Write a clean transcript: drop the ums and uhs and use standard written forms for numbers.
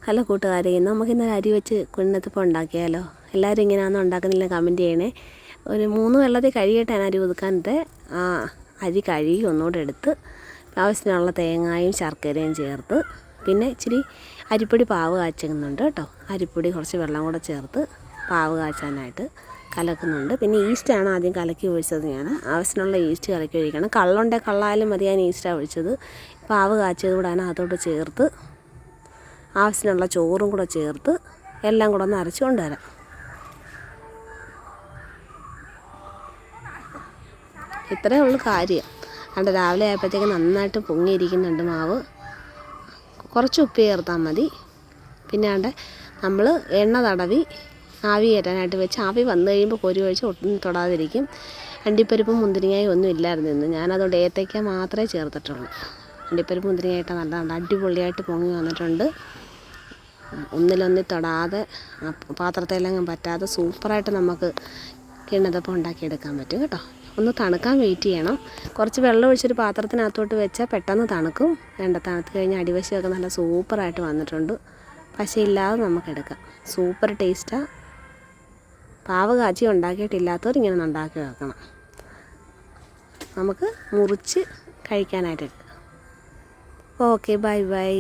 Hello കൂട്ടുകാരെ, നമുക്കിന്നൊരു അരി വെച്ച് കുഴിനത്തപ്പം ഉണ്ടാക്കിയാലോ? എല്ലാവരും ഇങ്ങനെയാണെന്ന് ഉണ്ടാക്കുന്നില്ല കമൻറ്റ് ചെയ്യണേ. ഒരു 3 വെള്ളത്തിൽ കഴുകിയിട്ടാണ് അരി ഒതുക്കാനത്തെ. അരി കഴുകി ഒന്നുകൂടെ എടുത്ത് ആവശ്യത്തിനുള്ള തേങ്ങയും ശർക്കരയും ചേർത്ത്, പിന്നെ ഇച്ചിരി അരിപ്പൊടി പാവ് കാച്ചുന്നുണ്ട് കേട്ടോ. അരിപ്പൊടി കുറച്ച് വെള്ളം കൂടെ ചേർത്ത് പാവ് കാച്ചാനായിട്ട് കലക്കുന്നുണ്ട്. പിന്നെ ഈസ്റ്റാണ് ആദ്യം കലക്കി ഒഴിച്ചത്. ഞാൻ ആവശ്യത്തിനുള്ള ഈസ്റ്റ് കലക്കി ഒഴിക്കണം. കള്ളുണ്ടെങ്കിൽ കള്ളായാലും മതി, ഞാൻ ഈസ്റ്റാണ് ഒഴിച്ചത്. പാവ് കാച്ചിയത് കൂടെ അതിനകത്തോട്ട് ചേർത്ത് ആവശ്യത്തിനുള്ള ചോറും കൂടെ ചേർത്ത് എല്ലാം കൂടെ ഒന്ന് അരച്ച് കൊണ്ടുവരാം. ഇത്രയേ ഉള്ളൂ കാര്യം. അതുകൊണ്ട് രാവിലെ ആയപ്പോഴത്തേക്ക് നന്നായിട്ട് പൊങ്ങിയിരിക്കുന്നുണ്ട് മാവ്. കുറച്ച് ഉപ്പ് ചേർത്താൽ മതി. പിന്നെ അതുകൊണ്ട് നമ്മൾ എണ്ണ തടവി ആവി കയറ്റാനായിട്ട് വെച്ച് ആവി വന്നു കഴിയുമ്പോൾ കോരി ഒഴിച്ച് ഒട്ടും തൊടാതിരിക്കും. അണ്ടിപ്പരിപ്പും മുന്തിരിങ്ങയും ഒന്നും ഇല്ലായിരുന്നു ഇന്ന്. ഞാനതുകൊണ്ട് ഏത്തയ്ക്ക മാത്രമേ ചേർത്തിട്ടുള്ളൂ. അണ്ടിപ്പരിപ്പ് മുന്തിരിങ്ങയായിട്ട് നല്ലതാണ്, അടിപൊളിയായിട്ട് പൊങ്ങി വന്നിട്ടുണ്ട്. ഒന്നിലൊന്നിൽ തൊടാതെ പാത്രത്തിലെങ്ങും പറ്റാതെ സൂപ്പറായിട്ട് നമുക്ക് കിണ്ണത്തപ്പം ഉണ്ടാക്കിയെടുക്കാൻ പറ്റും കേട്ടോ. ഒന്ന് തണുക്കാൻ വെയിറ്റ് ചെയ്യണം. കുറച്ച് വെള്ളം ഒഴിച്ചൊരു പാത്രത്തിനകത്തോട്ട് വെച്ചാൽ പെട്ടെന്ന് തണുക്കും. തണുത്ത് കഴിഞ്ഞാൽ അടിവശമൊക്കെ നല്ല സൂപ്പറായിട്ട് വന്നിട്ടുണ്ട്. പശയില്ലാതെ നമുക്കെടുക്കാം. സൂപ്പർ ടേസ്റ്റാണ്. പാവ് കാച്ചി ഉണ്ടാക്കിയിട്ടില്ലാത്തവർ ഇങ്ങനെ ഉണ്ടാക്കി വെക്കണം. നമുക്ക് മുറിച്ച് കഴിക്കാനായിട്ട് എടുക്കാം. Okay, bye bye.